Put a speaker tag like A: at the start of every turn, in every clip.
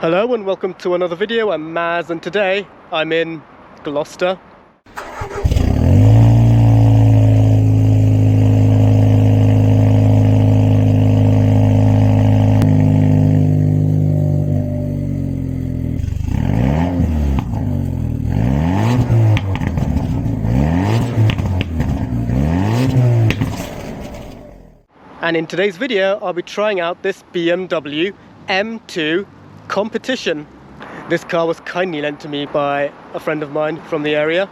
A: Hello and welcome to another video. I'm Maz and today I'm in Gloucester. And in today's video I'll be trying out this BMW M2 Competition. This car was kindly lent to me by a friend of mine from the area,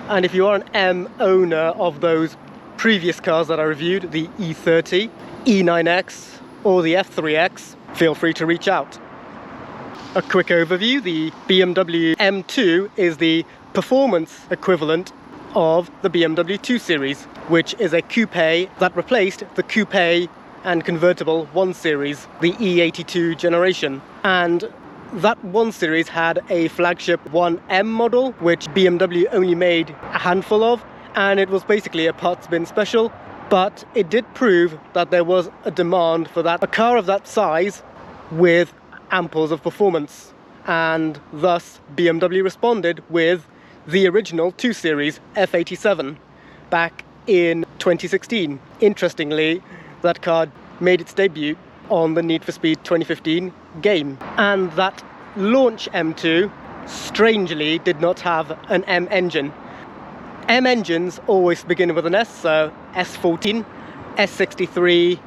A: and if you are an M owner of those previous cars that I reviewed, the E30, E9X or the F3X, feel free to reach out. A quick overview: the BMW M2 is the performance equivalent of the BMW 2 Series, which is a coupe that replaced the coupe and convertible 1 Series, the E82 generation. And that 1 Series had a flagship 1M model, which BMW only made a handful of, and it was basically a parts bin special, but it did prove that there was a demand for a car of that size with amples of performance, and thus BMW responded with the original 2 Series F87 back in 2016. Interestingly, that car made its debut on the Need for Speed 2015 game, and that launch M2 strangely did not have an M engine. M engines always begin with an S, so S14, S63,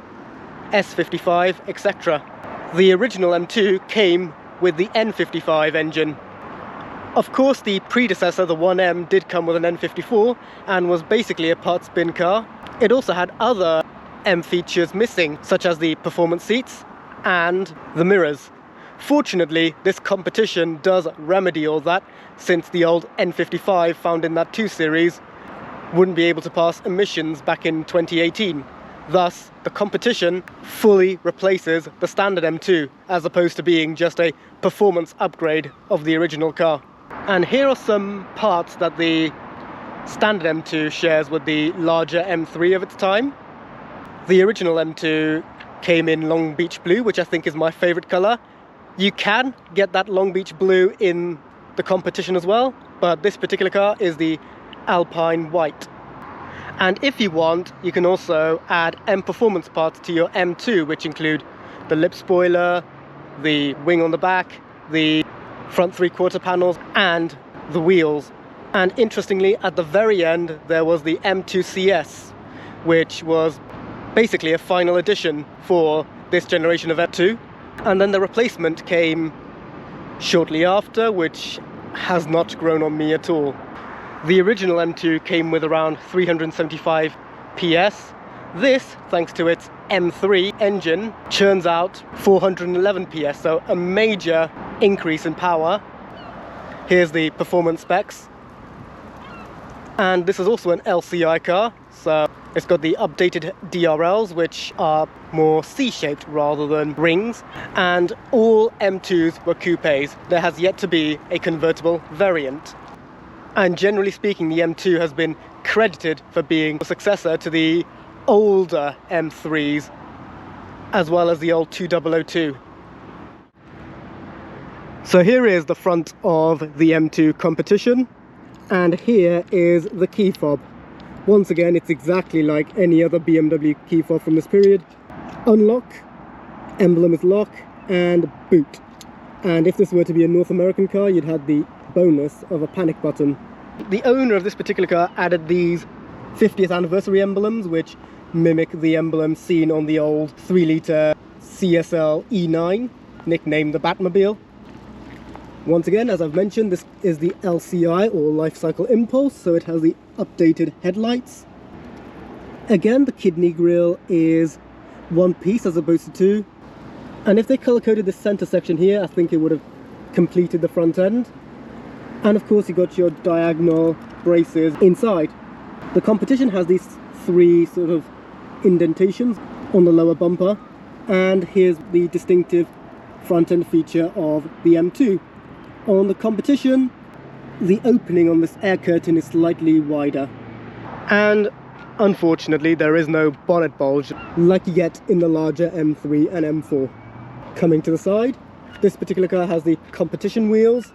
A: S55, etc. The original M2 came with the N55 engine. Of course, the predecessor, the 1M, did come with an N54 and was basically a parts bin car. It also had other M features missing, such as the performance seats and the mirrors. Fortunately, this competition does remedy all that, since the old N55 found in that 2 Series wouldn't be able to pass emissions back in 2018. Thus, the competition fully replaces the standard M2, as opposed to being just a performance upgrade of the original car. And here are some parts that the standard M2 shares with the larger M3 of its time. The original M2 came in Long Beach Blue, which I think is my favourite colour. You can get that Long Beach Blue in the competition as well, but this particular car is the Alpine White. And if you want, you can also add M performance parts to your M2, which include the lip spoiler, the wing on the back, the front 3/4 panels and the wheels. And interestingly, at the very end there was the M2 CS, which was basically a final edition for this generation of M2. And then the replacement came shortly after, which has not grown on me at all. The original M2 came with around 375 PS. This, thanks to its M3 engine, churns out 411 PS, so a major increase in power. Here's the performance specs. And this is also an LCI car, so it's got the updated DRLs, which are more C-shaped rather than rings, and all M2s were coupes. There has yet to be a convertible variant. And generally speaking, the M2 has been credited for being a successor to the older M3s, as well as the old 2002. So here is the front of the M2 Competition, and here is the key fob. Once again, it's exactly like any other BMW key fob from this period. Unlock, emblem is lock, and boot. And if this were to be a North American car, you'd have the bonus of a panic button. The owner of this particular car added these 50th anniversary emblems, which mimic the emblem seen on the old 3-litre CSL E9, nicknamed the Batmobile. Once again, as I've mentioned, this is the LCI, or Life Cycle Impulse, so it has the updated headlights. Again, the kidney grille is one piece as opposed to two. And if they colour-coded this centre section here, I think it would have completed the front end. And of course, you got your diagonal braces inside. The competition has these 3 sort of indentations on the lower bumper, and here's the distinctive front end feature of the M2. On the competition, the opening on this air curtain is slightly wider, and unfortunately there is no bonnet bulge like you get in the larger M3 and M4. Coming to the side, This particular car has the competition wheels,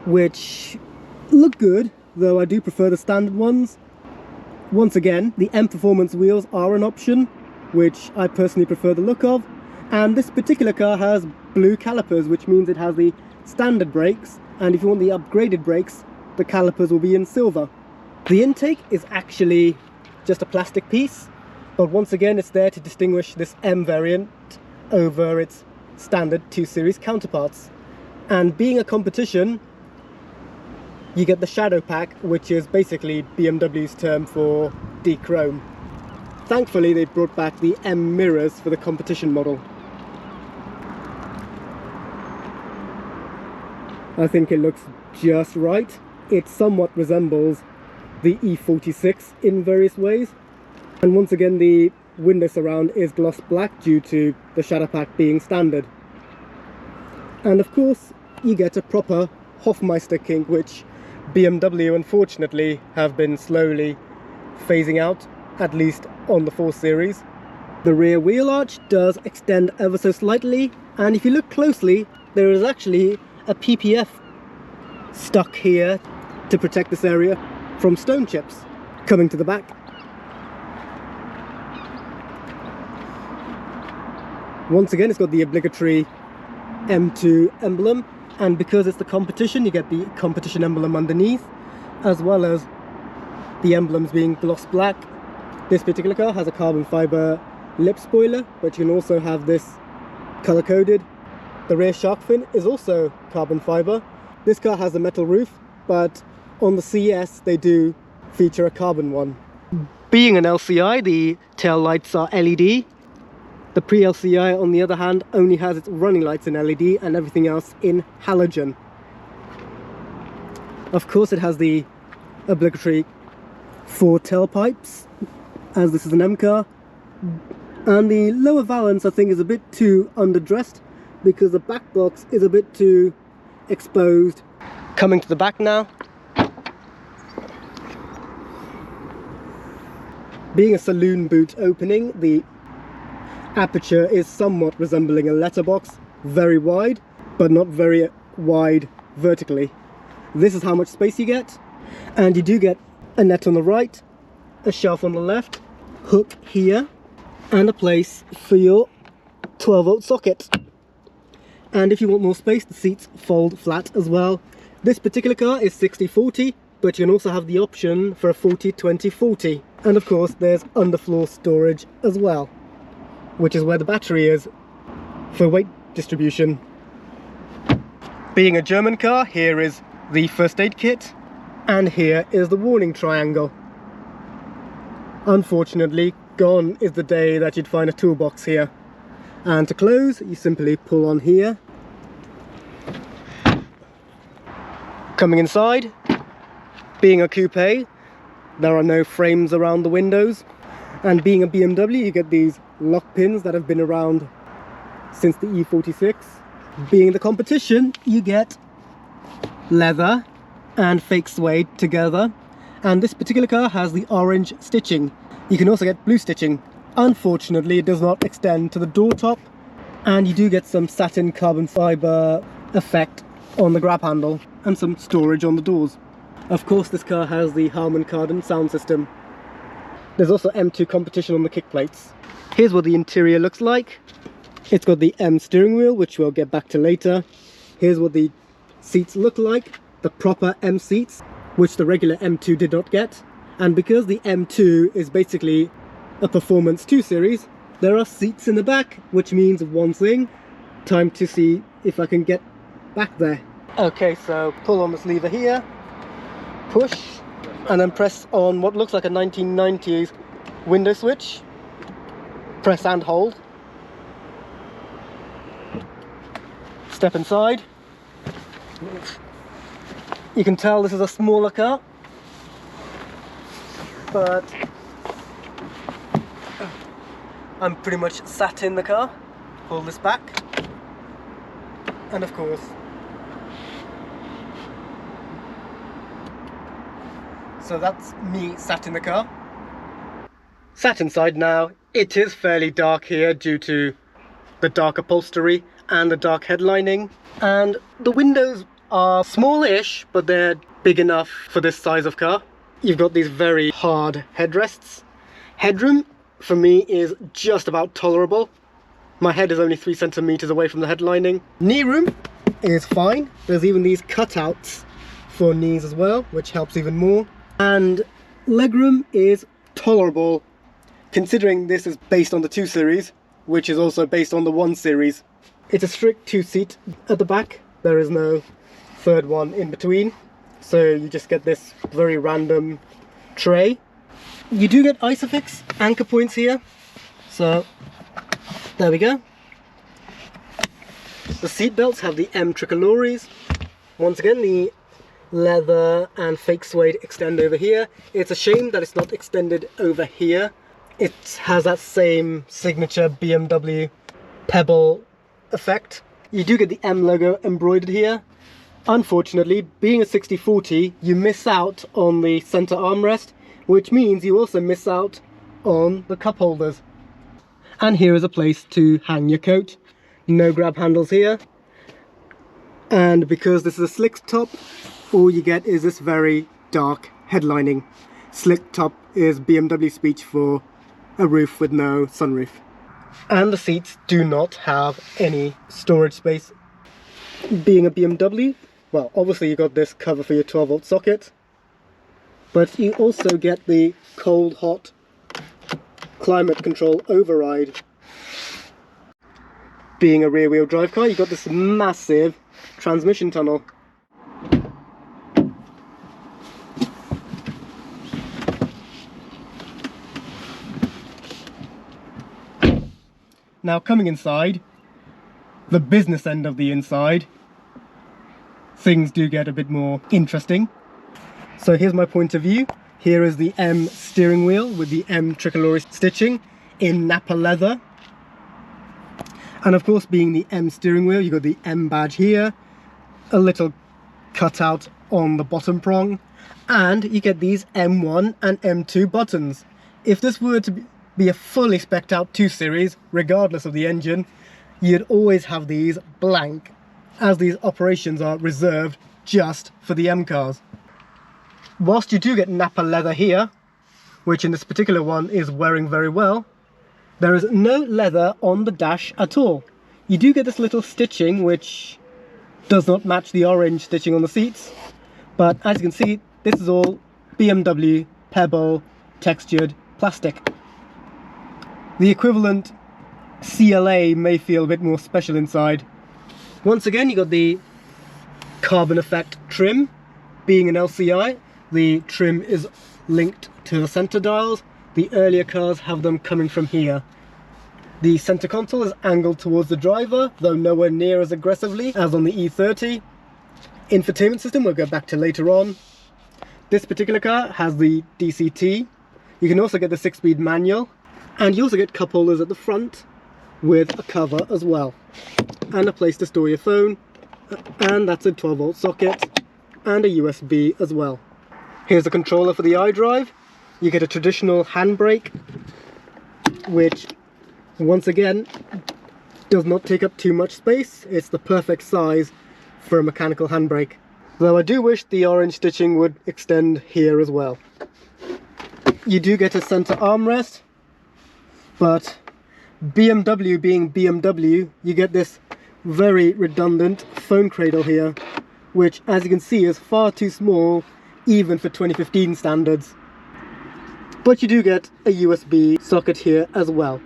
A: which look good, though I do prefer the standard ones. Once again, the M Performance wheels are an option, which I personally prefer the look of. And this particular car has blue calipers, which means it has the standard brakes, and if you want the upgraded brakes, the calipers will be in silver. The intake is actually just a plastic piece, but once again it's there to distinguish this M variant over its standard 2 Series counterparts. And being a competition, you get the shadow pack, which is basically BMW's term for de-chrome. Thankfully they brought back the M mirrors for the competition model. I think it looks just right. It somewhat resembles the E46 in various ways. And once again the window surround is gloss black due to the shadow pack being standard. And of course you get a proper Hofmeister kink, which BMW unfortunately have been slowly phasing out, at least on the 4 Series. The rear wheel arch does extend ever so slightly, and if you look closely there is actually a PPF stuck here to protect this area from stone chips. Coming to the back, once again it's got the obligatory M2 emblem, and because it's the competition you get the competition emblem underneath, as well as the emblems being gloss black. This particular car has a carbon fibre lip spoiler, but you can also have this colour coded. The rear shark fin is also carbon fibre. This car has a metal roof, but on the CS they do feature a carbon one. Being an LCI, the tail lights are LED. The pre-LCI on the other hand only has its running lights in LED and everything else in halogen. Of course it has the obligatory 4 tailpipes, as this is an M car. And the lower valance I think is a bit too underdressed, because the back box is a bit too exposed. Coming to the back now. Being a saloon boot opening, the aperture is somewhat resembling a letterbox, very wide, but not very wide vertically. This is how much space you get, and you do get a net on the right, a shelf on the left, hook here, and a place for your 12-volt socket. And if you want more space, the seats fold flat as well. This particular car is 60/40, but you can also have the option for a 40-20-40. And of course there's underfloor storage as well, which is where the battery is for weight distribution. Being a German car, here is the first aid kit, and here is the warning triangle. Unfortunately, gone is the day that you'd find a toolbox here. And to close, you simply pull on here. Coming inside, being a coupe, there are no frames around the windows. And being a BMW, you get these lock pins that have been around since the E46. Being the competition, you get leather and fake suede together. And this particular car has the orange stitching. You can also get blue stitching. Unfortunately, it does not extend to the door top, and you do get some satin carbon fibre effect on the grab handle and some storage on the doors. Of course, this car has the Harman Kardon sound system. There's also M2 Competition on the kick plates. Here's what the interior looks like. It's got the M steering wheel, which we'll get back to later. Here's what the seats look like, the proper M seats, which the regular M2 did not get. And because the M2 is basically a Performance 2 Series, there are seats in the back, which means one thing. Time to see if I can get back there. Okay, so pull on this lever here, push, and then press on what looks like a 1990s window switch. Press and hold. Step inside. You can tell this is a smaller car, but I'm pretty much sat in the car. Pull this back, and of course, so that's me sat in the car. Sat inside now. It is fairly dark here due to the dark upholstery and the dark headlining. And the windows are smallish, but they're big enough for this size of car. You've got these very hard headrests. Headroom for me is just about tolerable. My head is only 3 centimeters away from the headlining. Knee room is fine. There's even these cutouts for knees as well, which helps even more. And legroom is tolerable, considering this is based on the 2 Series, which is also based on the 1 Series. It's a strict 2-seat at the back. There is no third one in between, so you just get this very random tray. You do get Isofix anchor points here, so there we go. The seat belts have the M tricolores. Once again, the leather and fake suede extend over here. It's a shame that it's not extended over here. It has that same signature BMW pebble effect. You do get the M logo embroidered here. Unfortunately, being a 60/40, you miss out on the center armrest, which means you also miss out on the cup holders. And here is a place to hang your coat. No grab handles here. And because this is a slick top, all you get is this very dark headlining. Slick top is BMW speech for a roof with no sunroof. And the seats do not have any storage space. Being a BMW, well, obviously you got this cover for your 12-volt socket, but you also get the cold-hot climate control override. Being a rear-wheel drive car, you got this massive transmission tunnel. Now coming inside, the business end of the inside, things do get a bit more interesting. So here's my point of view. Here is the M steering wheel with the M tricolore stitching in Napa leather. And of course, being the M steering wheel, you've got the M badge here, a little cutout on the bottom prong, and you get these M1 and M2 buttons. If this were to be a fully spec'd out 2 Series, regardless of the engine, you'd always have these blank, as these operations are reserved just for the M cars. Whilst you do get Napa leather here, which in this particular one is wearing very well, there is no leather on the dash at all. You do get this little stitching which does not match the orange stitching on the seats, but as you can see, this is all BMW pebble textured plastic. The equivalent CLA may feel a bit more special inside. Once again, you got the carbon effect trim. Being an LCI, the trim is linked to the center dials. The earlier cars have them coming from here. The center console is angled towards the driver, though nowhere near as aggressively as on the E30. Infotainment system we'll go back to later on. This particular car has the DCT. You can also get the 6-speed manual, and you also get cup holders at the front with a cover as well, and a place to store your phone, and that's a 12-volt socket and a USB as well. Here's the controller for the iDrive. You get a traditional handbrake, which once again does not take up too much space. It's the perfect size for a mechanical handbrake, though I do wish the orange stitching would extend here as well. You do get a center armrest, but BMW being BMW, you get this very redundant phone cradle here, which as you can see is far too small even for 2015 standards. But you do get a USB socket here as well.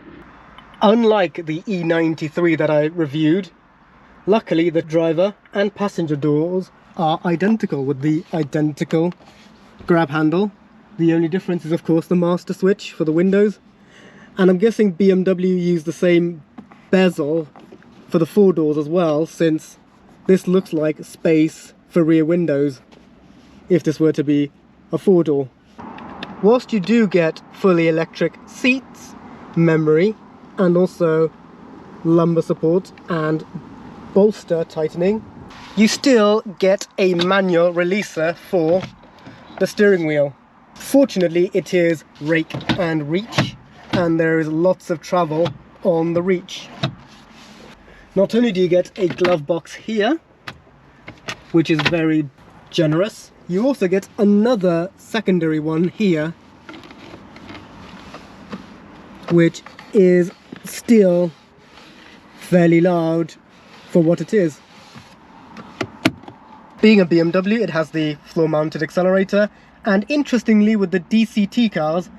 A: Unlike the E93 that I reviewed, luckily the driver and passenger doors are identical with the identical grab handle. The only difference is of course the master switch for the windows. And I'm guessing BMW used the same bezel for the 4 doors as well, since this looks like space for rear windows if this were to be a 4-door. Whilst you do get fully electric seats, memory, and also lumbar support and bolster tightening, you still get a manual releaser for the steering wheel. Fortunately, it is rake and reach, and there is lots of travel on the reach. Not only do you get a glove box here, which is very generous, you also get another secondary one here, which is still fairly loud for what it is. Being a BMW, it has the floor-mounted accelerator, and interestingly with the DCT cars,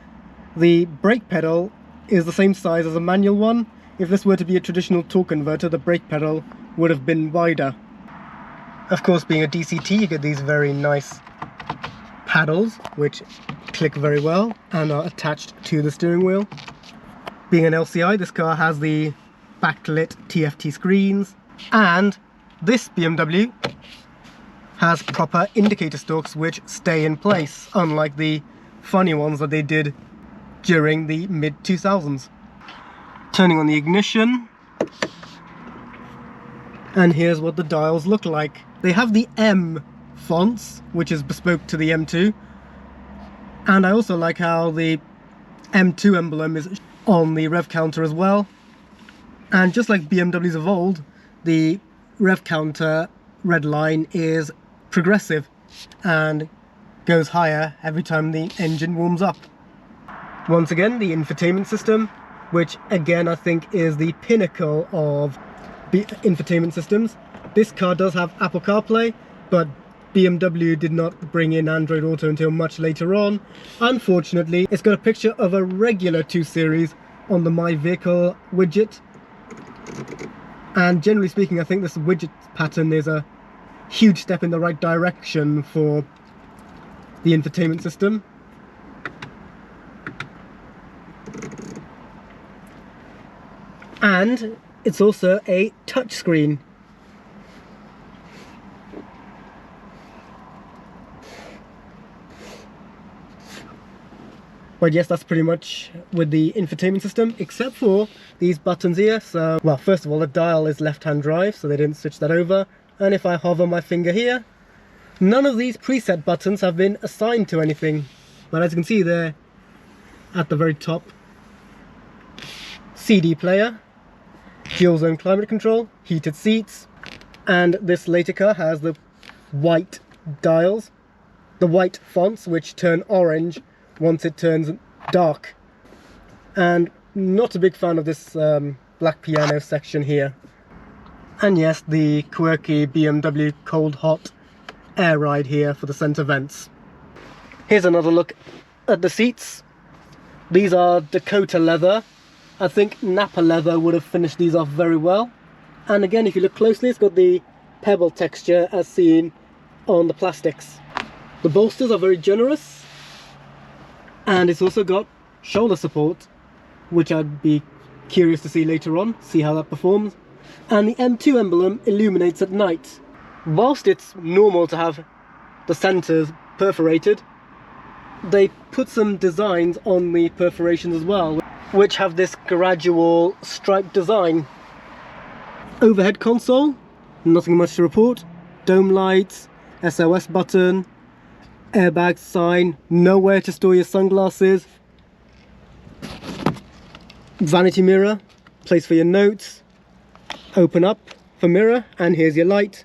A: the brake pedal is the same size as a manual one. If this were to be a traditional torque converter, the brake pedal would have been wider. Of course, being a DCT, you get these very nice paddles, which click very well and are attached to the steering wheel. Being an LCI, this car has the backlit TFT screens, and this BMW has proper indicator stalks which stay in place, unlike the funny ones that they did during the mid-2000s. Turning on the ignition, and here's what the dials look like. They have the M fonts, which is bespoke to the M2, and I also like how the M2 emblem is on the rev counter as well. And just like BMWs of old, the rev counter red line is progressive and goes higher every time the engine warms up. Once again, the infotainment system, which again I think is the pinnacle of infotainment systems. This car does have Apple CarPlay, but BMW did not bring in Android Auto until much later on. Unfortunately, it's got a picture of a regular 2 Series on the My Vehicle widget, and generally speaking I think this widget pattern is a huge step in the right direction for the infotainment system. And it's also a touchscreen. But yes, that's pretty much with the infotainment system, except for these buttons here. So, well, first of all, the dial is left-hand drive, so they didn't switch that over. And if I hover my finger here, none of these preset buttons have been assigned to anything. But as you can see there, at the very top, CD player, dual zone climate control, heated seats, and this later car has the white dials, the white fonts which turn orange once it turns dark. And not a big fan of this black piano section here. And yes, the quirky BMW cold hot air ride here for the center vents. Here's another look at the seats. These are Dakota leather. I think Napa leather would have finished these off very well. And again, if you look closely, it's got the pebble texture as seen on the plastics. The bolsters are very generous, and it's also got shoulder support, which I'd be curious to see later on, see how that performs. And the M2 emblem illuminates at night. Whilst it's normal to have the centers perforated, they put some designs on the perforations as well, which have this gradual stripe design. Overhead console, nothing much to report. Dome lights, SOS button, airbag sign, nowhere to store your sunglasses. Vanity mirror, place for your notes. Open up for mirror, and here's your light.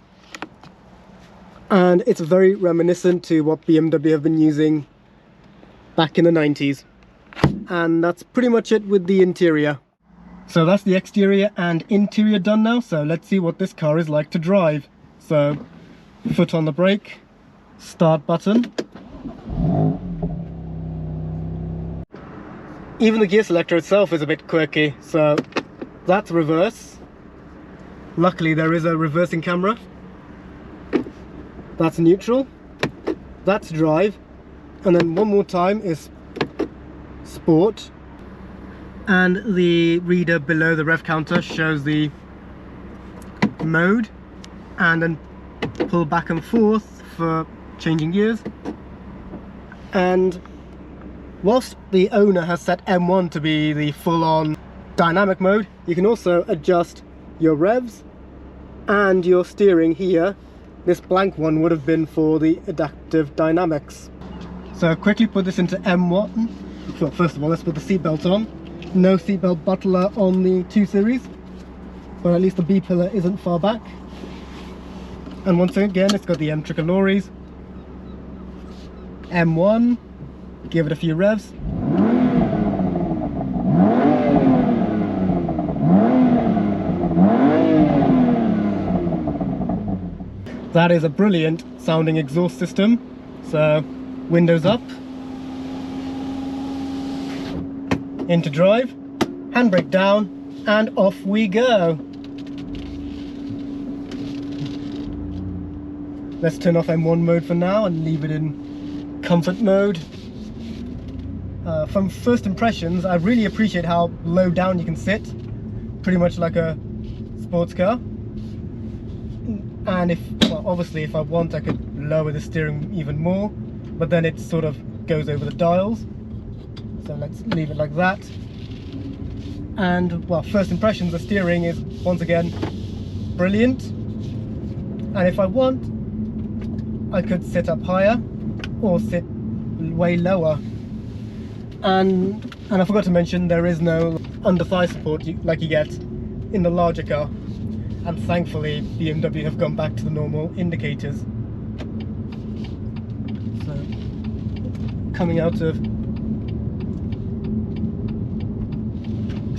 A: And it's very reminiscent to what BMW have been using back in the 90s. And that's pretty much it with the interior. So that's the exterior and interior done now, so let's see what this car is like to drive. So, foot on the brake, start button. Even the gear selector itself is a bit quirky, so that's reverse. Luckily there is a reversing camera. That's neutral, that's drive, and then one more time is sport. And the reader below the rev counter shows the mode, and then pull back and forth for changing gears. And whilst the owner has set M1 to be the full-on dynamic mode, you can also adjust your revs and your steering here. This blank one would have been for the adaptive dynamics. So quickly put this into M1. So first of all, let's put the seatbelt on. No seatbelt buckler on the 2 Series. but at least the B pillar isn't far back. And once again, it's got the M tricolores. M1, give it a few revs. That is a brilliant sounding exhaust system. So, windows up, into drive, handbrake down, and off we go. Let's turn off M1 mode for now and leave it in comfort mode. From first impressions, I really appreciate how low down you can sit, pretty much like a sports car. And well, obviously if I want, I could lower the steering even more, but then it sort of goes over the dials. So let's leave it like that. And well, first impressions, the steering is once again brilliant. And if I want, I could sit up higher or sit way lower. And I forgot to mention, there is no under thigh support like you get in the larger car. And thankfully BMW have gone back to the normal indicators. So, coming out of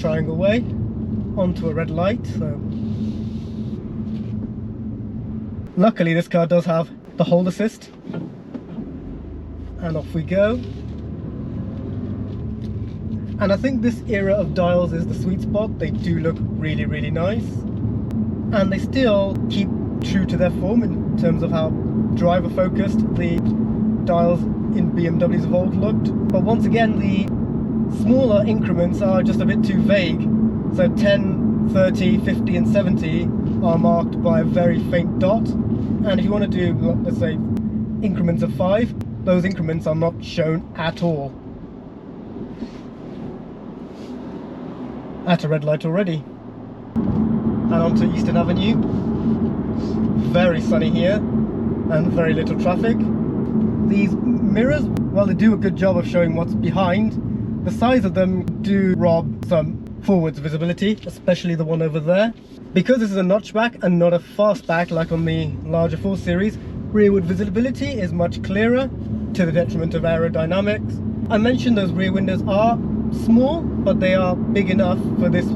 A: Triangle Way onto a red light. So, luckily this car does have the hold assist, and off we go. And I think this era of dials is the sweet spot. They do look really, really nice, and they still keep true to their form in terms of how driver focused the dials in BMWs of old looked. But once again, the smaller increments are just a bit too vague. So 10, 30, 50 and 70 are marked by a very faint dot. And if you want to do, let's say, increments of 5, those increments are not shown at all. At a red light already. And onto Eastern Avenue. Very sunny here and very little traffic. These mirrors, well, they do a good job of showing what's behind. The size of them do rob some forwards visibility, especially the one over there. Because this is a notchback and not a fastback like on the larger 4 Series, rearward visibility is much clearer to the detriment of aerodynamics. I mentioned those rear windows are small, but they are big enough for this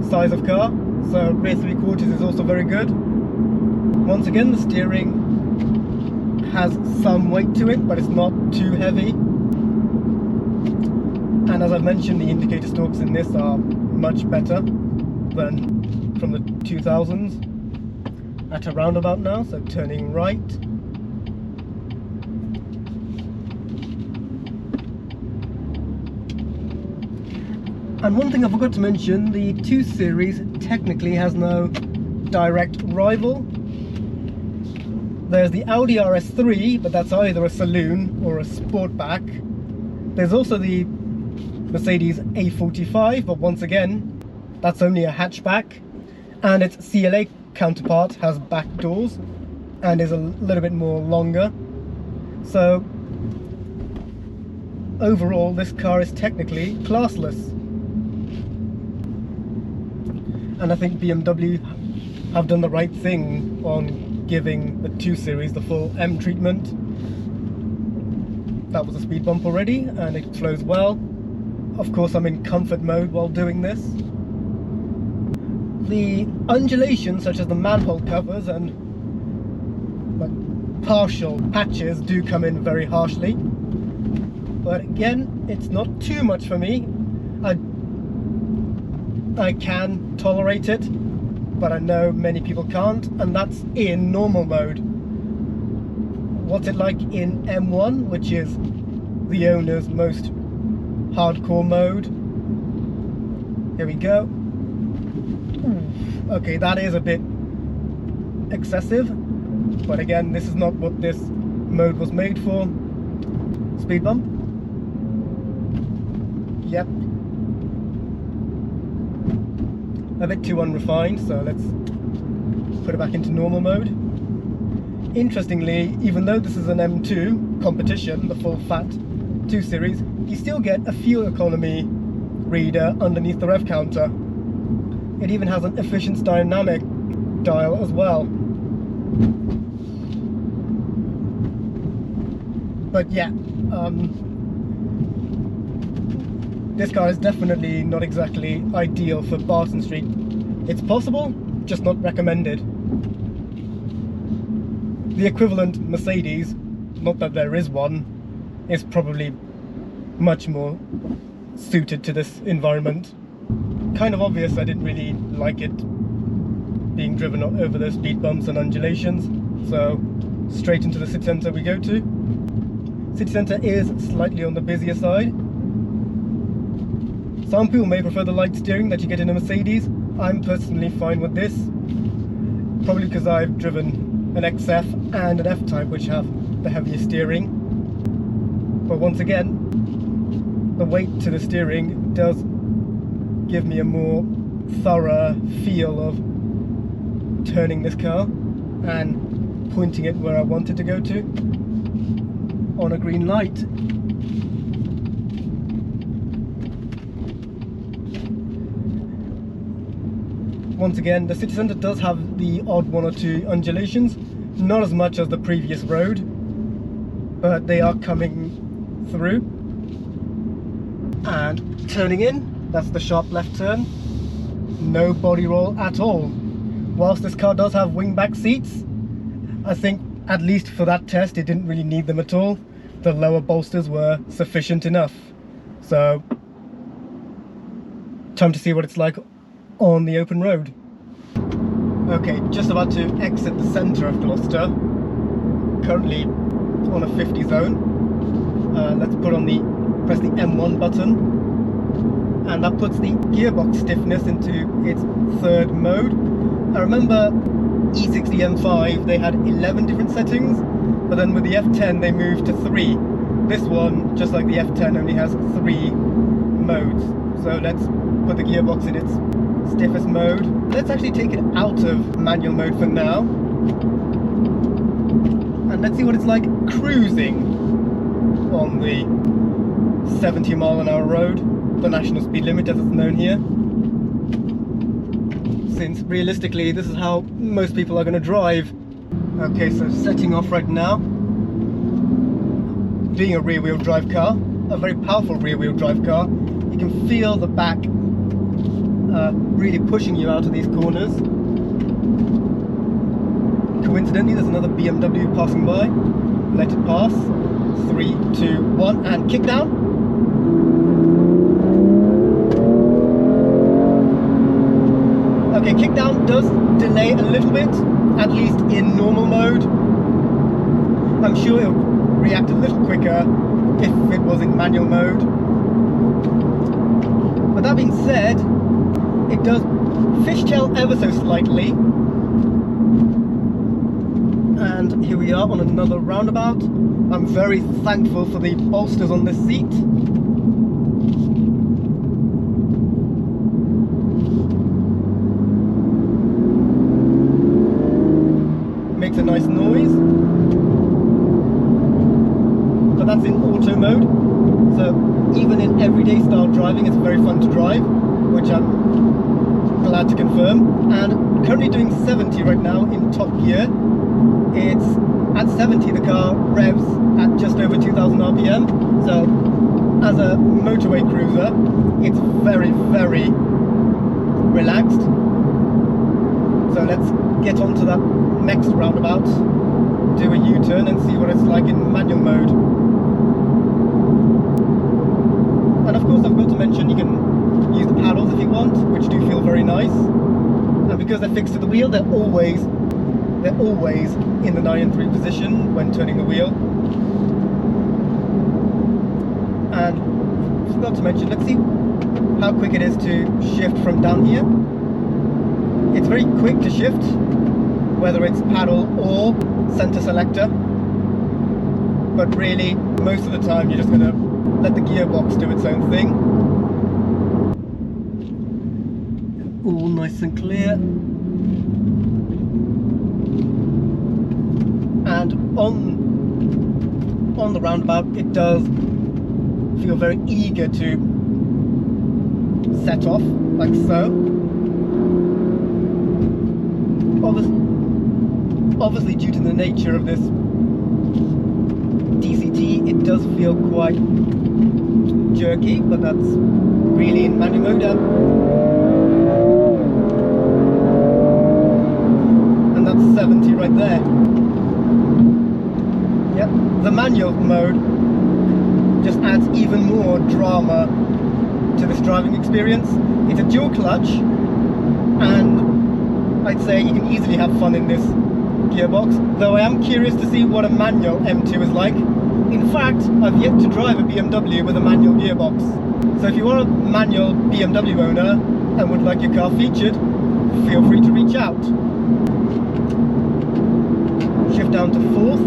A: size of car. So rear 3/4 is also very good. Once again, the steering has some weight to it, but it's not too heavy. And as I mentioned, the indicator stalks in this are much better than from the 2000s. At a roundabout now, so turning right. And one thing I forgot to mention, the 2 Series technically has no direct rival. There's the Audi RS3, but that's either a saloon or a sportback. There's also the Mercedes A45, but once again, that's only a hatchback. And its CLA counterpart has back doors and is a little bit more longer. So overall, this car is technically classless. And I think BMW have done the right thing on giving the 2 Series the full M treatment. That was a speed bump already, and it flows well. Of course, I'm in comfort mode while doing this. The undulations, such as the manhole covers and like partial patches, do come in very harshly. But again, it's not too much for me. I can tolerate it, but I know many people can't, and that's in normal mode. What's it like in M1, which is the owner's most hardcore mode? Here we go. Ooh, okay, that is a bit excessive, but again, this is not what this mode was made for. Speed bump. Yep. A bit too unrefined, so let's put it back into normal mode. Interestingly, even though this is an M2 Competition, the full fat 2 Series, you still get a fuel economy reader underneath the rev counter. It even has an efficiency dynamic dial as well. But yeah, this car is definitely not exactly ideal for Barton Street. It's possible, just not recommended. The equivalent Mercedes, not that there is one, is probably much more suited to this environment. Kind of obvious I didn't really like it being driven over those speed bumps and undulations, so straight into the city centre we go to. City centre is slightly on the busier side. Some people may prefer the light steering that you get in a Mercedes. I'm personally fine with this, probably because I've driven an XF and an F-Type which have the heavier steering. But once again, the weight to the steering does give me a more thorough feel of turning this car and pointing it where I want it to go to on a green light. Once again, the city centre does have the odd one or two undulations, not as much as the previous road, but they are coming through. And turning in, that's the sharp left turn. No body roll at all. Whilst this car does have wingback seats, I think at least for that test it didn't really need them at all. The lower bolsters were sufficient enough. So, time to see what it's like on the open road. Okay, just about to exit the centre of Gloucester. Currently on a 50 zone. Let's press the M1 button, and that puts the gearbox stiffness into its third mode. I remember E60 M5 they had 11 different settings, but then with the F10 they moved to 3. This one, just like the F10, only has 3 modes. So let's put the gearbox in its stiffest mode. Let's actually take it out of manual mode for now, and let's see what it's like cruising on the 70-mile-an-hour road, the national speed limit as it's known here, since realistically this is how most people are going to drive. Okay, so setting off right now. Being a rear-wheel drive car, a very powerful rear-wheel drive car, you can feel the back really pushing you out of these corners. Coincidentally, there's another BMW passing by. Let it pass. 3, 2, 1, and kick down. Okay, kick down does delay a little bit, at least in normal mode. I'm sure it'll react a little quicker if it was in manual mode. But that being said, it does fishtail ever so slightly. And here we are on another roundabout. I'm very thankful for the bolsters on this seat. Makes a nice noise. But that's in auto mode. So even in everyday style driving, it's very fun to drive, which I'm glad to confirm. And currently doing 70 right now in top gear. It's at 70 the car revs at just over 2000 RPM, so as a motorway cruiser it's very, very relaxed. So let's get on to that next roundabout, do a U-turn and see what it's like in manual mode. And of course I've got to mention you can use the paddles if you want, which do feel very nice, and because they're fixed to the wheel they're always in the 9 and 3 position when turning the wheel. And forgot to mention, let's see how quick it is to shift from down here. It's very quick to shift, whether it's paddle or center selector, but really most of the time you're just going to let the gearbox do its own thing. All nice and clear. And on the roundabout it does feel very eager to set off, like so. Obviously, due to the nature of this DCT, it does feel quite jerky, but that's really in manual mode. And that's 70 right there. Yep, the manual mode just adds even more drama to this driving experience. It's a dual clutch, and I'd say you can easily have fun in this gearbox, though I am curious to see what a manual M2 is like. In fact, I've yet to drive a BMW with a manual gearbox. So if you are a manual BMW owner and would like your car featured, feel free to reach out. Shift down to 4th,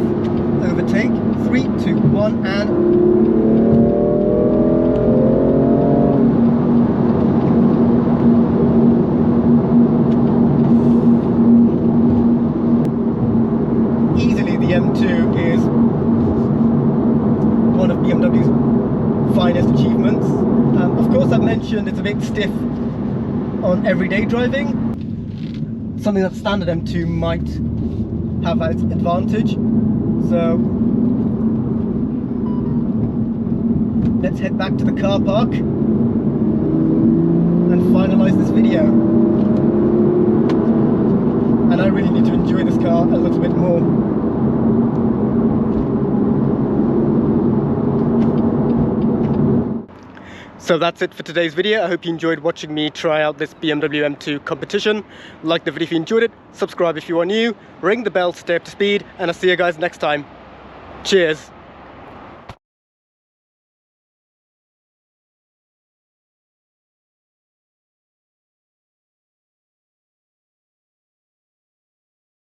A: overtake, 3, 2, 1, and easily the M2 is one of BMW's finest achievements. Of course, I've mentioned it's a bit stiff on everyday driving, something that standard M2 might have its advantage. So let's head back to the car park and finalize this video. And I really need to enjoy this car a little bit more. So that's it for today's video. I hope you enjoyed watching me try out this BMW M2 Competition. Like the video if you enjoyed it, subscribe if you are new, ring the bell to stay up to speed, and I'll see you guys next time. Cheers!